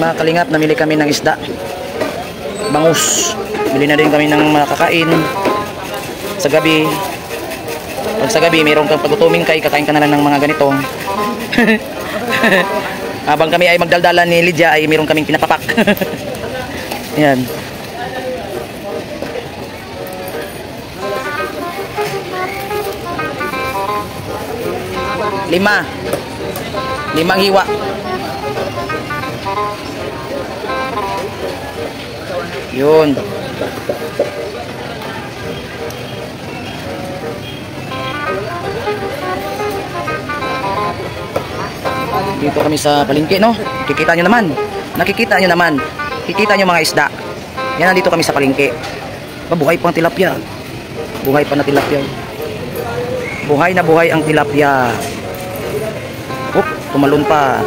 mga kalingap, namili kami ng isda. Bangus. Bili na din kami ng makakain. Sa gabi. Pag sa gabi, mayroon kang pagutuming kakain ka na lang ng mga ganito. Habang kami ay magdaldalan ni Lydia, ay mayroon kaming pinapapak. Yan. Limang hiwa. Yun. Dito kami sa palengke, no? Nakikita nyo naman. Kikita nyo mga isda. Yan, nandito kami sa palengke. Buhay pa ang tilapia. Buhay pa na tilapia. Buhay na buhay ang tilapia. Tumalon pa.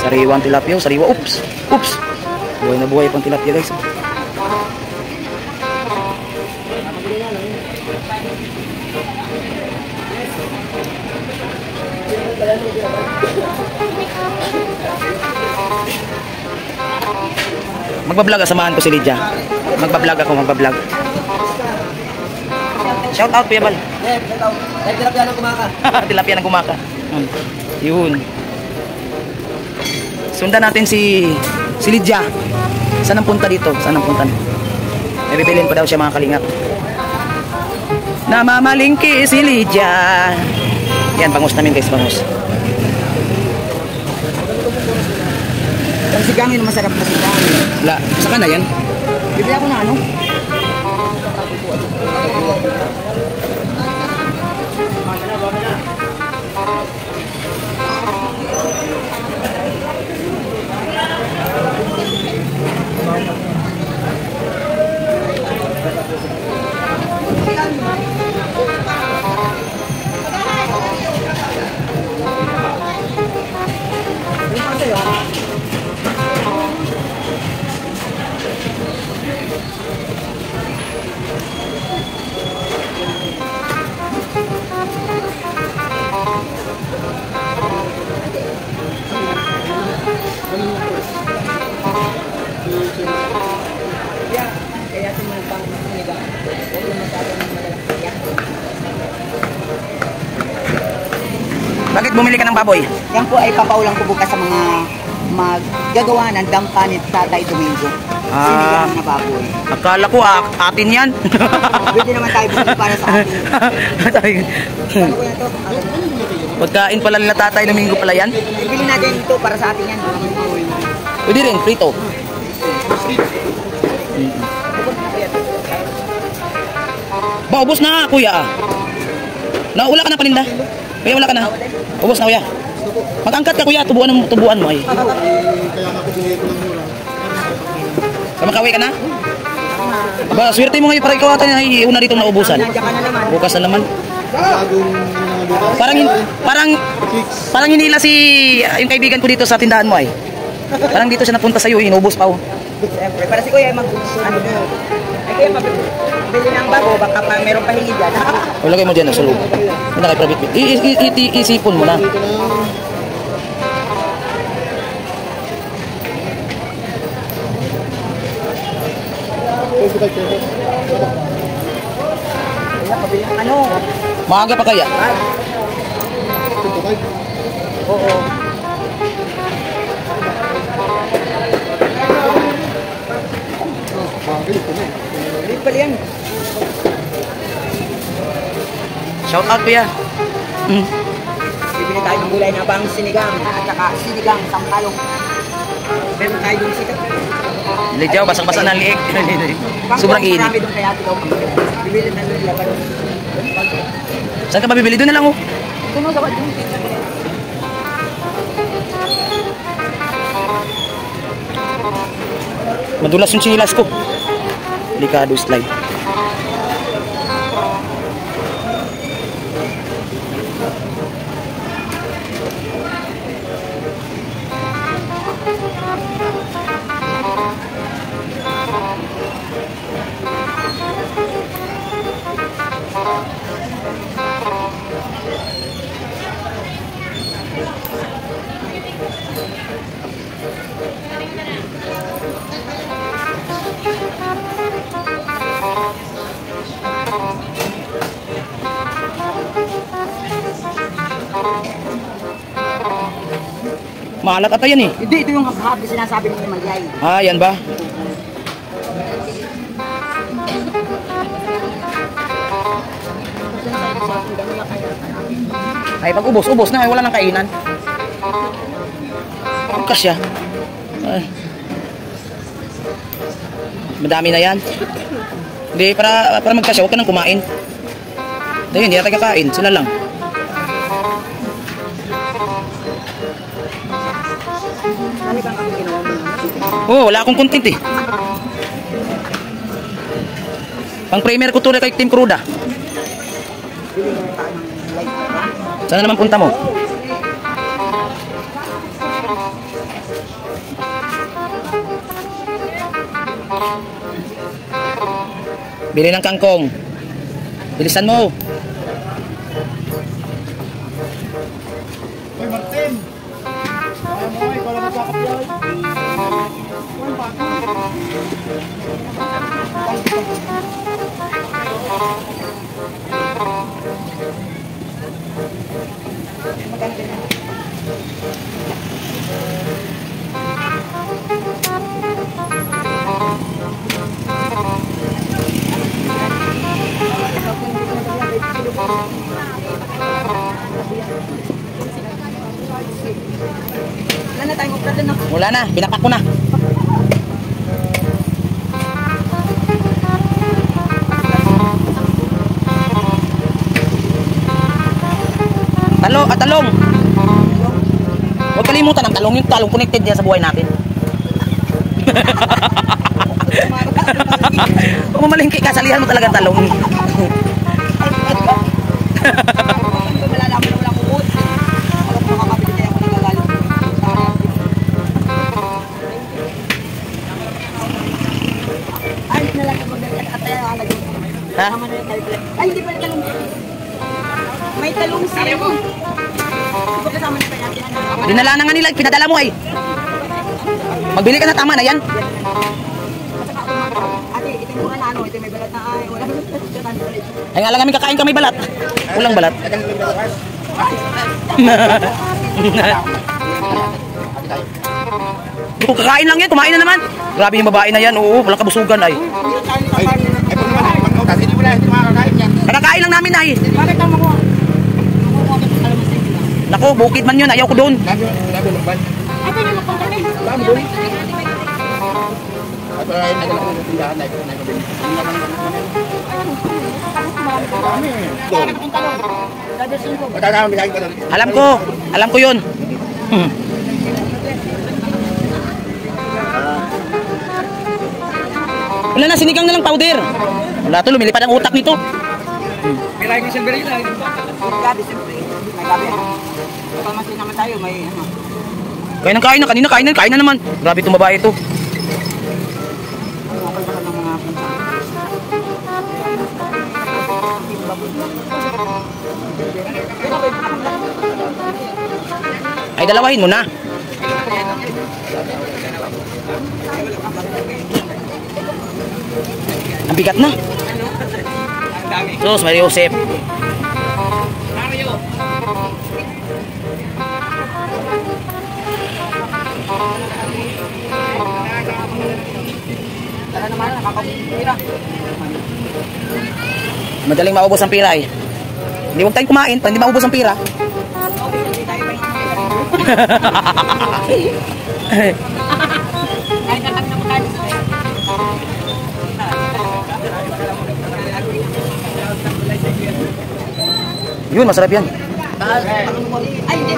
Sariwa ang tilapia. Sariwa. Oops. Buhay na buhay pang tilapia, guys. Magbablog, samahan ko si Lydia. Magbablog. Shout out, Kuya Bal. Tilapia ng kumaka. Tilapia ng kumaka. Yun. Sundan natin si Lydia. Saan ang punta dito? May bibilin pa daw siya, mga kalingap. Namamalingki si Lydia. Yan, bangus namin, guys, bangus. Ang sigangin, masarap na sigangin. Saka na yan? Bibili ako na ano? Bakit bumili ka ng baboy? Yan po ay papaulang ko bukas sa mga maggagawa ng dampa ni Tatay Domingo. Sinigang na baboy. Akala ko atin yan. Pwede naman tayo bumili para sa atin. Pagkain pala nila Tatay Domingo pala yan? Bibili natin ito para sa atin yan. Pwede rin, prito. Ubos na kuya. Wala ka na paninda? Kuya, wala ka na? Ubos na, kuya. Mag-angkat ka, kuya. Tubuan mo ay. Kamakawi ka na? Aba, swerte mo ngayon para ikaw natin ay una dito naubusan. Bukas na naman. Parang hinila yung kaibigan ko dito sa tindahan mo ay. Parang dito siya napunta sa'yo, inubos pa. Siyempre, para si kuya ay kaya pabili ng bago, baka pa meron pahingi dyan. Lagay mo dyan sa loob. Hindi na kayo private. Isipon mo na. Ano? Maaga pa kaya? Oo. Ulit pala yan. Shout out kuya. Bibili tayo ng gulay na bang sinigang at saka sinigang sampalong. Meron tayo yung sikat. Lidyaw, basang-basa ng liik. Sobrang init. Marami doon kaya ito. Bibili na nila pa doon. Saan ka ba bibili? Doon na lang oh. Kuno dapat doon. Madulas yung sinilas ko. Delikado slide. Maalat ata yan eh. Hindi, ito yung hab-hab na sinasabi ni Malyay. Ah, yan ba? Ay, pag ubos na, ay, wala nang kainan. Pagkas siya. Ay. Madami na yan. Hindi, para magkasya, huwag ka nang kumain. Dahil hindi natin kakain, sila lang. Oh, wala akong content eh. Pang premier ko tuloy kay Team Cruda. Saan naman punta mo? Bili ng kangkong. Bilisan mo. Hoy Martin. Ay mo ay wala magkakapiyay. Hoy bago. Wala na tayong upload na. Wala na, pinapak ko na. Talong. Huwag kalimutan ang talong. Yung talong connected yan sa buhay natin. Kung mamalingki ka, salihan mo talaga ang talong. Malalaman na walang kuot. Alam mo makakabili kaya ako nagagalit. Ay, hindi na lang ako magkakataya ang lagi. Ha? Ay, hindi pala talong. May talong siya. Hindi ko kasama na kaya. Dinala na nga nila, pinadala mo ay. Magbili ka na, tama na yan. Ate, ito yung mga ano, ito may balat na ay. Wala Ay nga lang kami kakain kami balat. Kulang balat. Kung kakain lang yan, kumain na naman. Grabe yung babae na yan, oo, walang kabusugan ay. Nakakain lang namin ay. Bakit tama ko? Nako, bukid man yun, ayaw ko doon. Ate, yung napunta na. Alam ko yun. Wala na, sinigang na lang powder. Wala to, lumilipad ang utak nito. Pilay ko silver yun ay. Gabi, siyempre. May gabi. Pamasin naman tayo, may ano. Kain na, kanina kain na naman. Grabe itong babae ito. Ang kapal ng mga punta. Ay, dalawahin mo na. Ang bigat na. Sus, Maria Josep. Tara naman, nakakapira. Madaling maubos ang pira eh. Hindi huwag tayong kumain, hindi maubos ang pira. Hindi tayo pa kahit na kami na makain. Yun, masarap yan. Ay, hindi.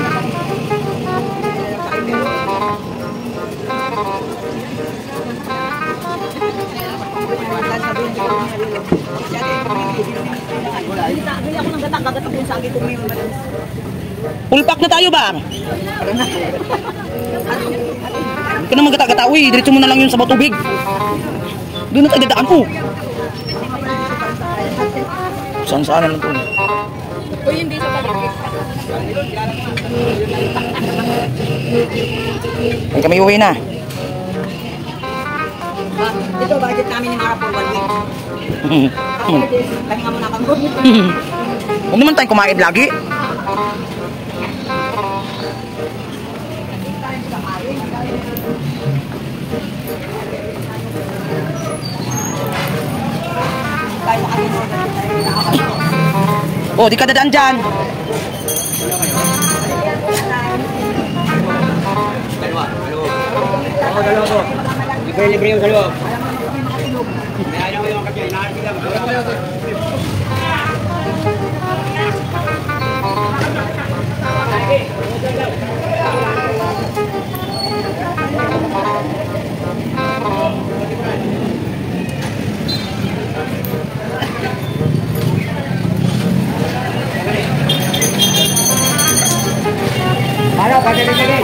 Bili ako ng gatak, gagatak yung sagi kung may madalas. Pulpak na tayo ba? Hindi ka na magkata-gata. Uy, diretso mo na lang yun sa baw tubig. Doon na tayo dadaan ko. Saan-saan na lang ito. Uy, hindi sa paligid. Ay, kami uwi na. Ito, budget namin ni Mara for 1 week. Pahinga muna kang good. Huwag naman tayong kumain lagi. Oh, di ka dadaan dyan. Dalawa po. Libre yung dalawa. May ayaw yung kapya. Inaarap sila. Halo, pagkakit-kit.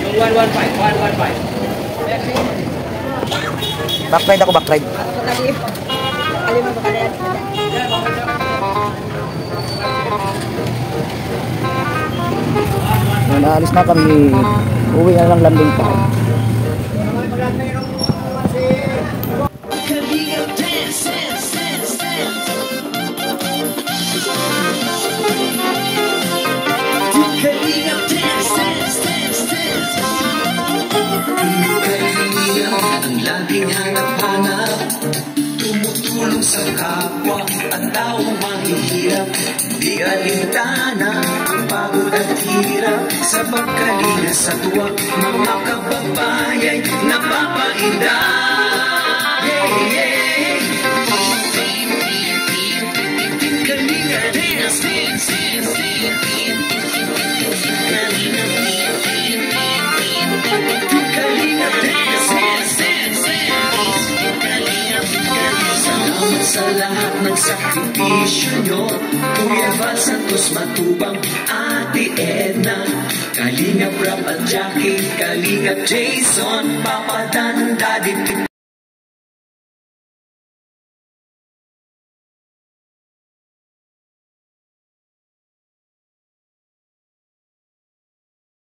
Yung 115. Backride ako, backride. Naalis na kami. Uwi na lang landing pa. Ang laging hanap-hanap, tumutulong sa kapwa at taong mahihirap. Di alintana ang pagod at hirap sa pagkalinga sa tuwa. Mga kababayay napapainda. Kalinga dance, dance, dance, sa lahat ng sakripisyo nyo, Kuya Val Santos Matubang, Ate Edna, Kalingap Rap at Jackie, Kalingap Jason, Papa Dan, Daddy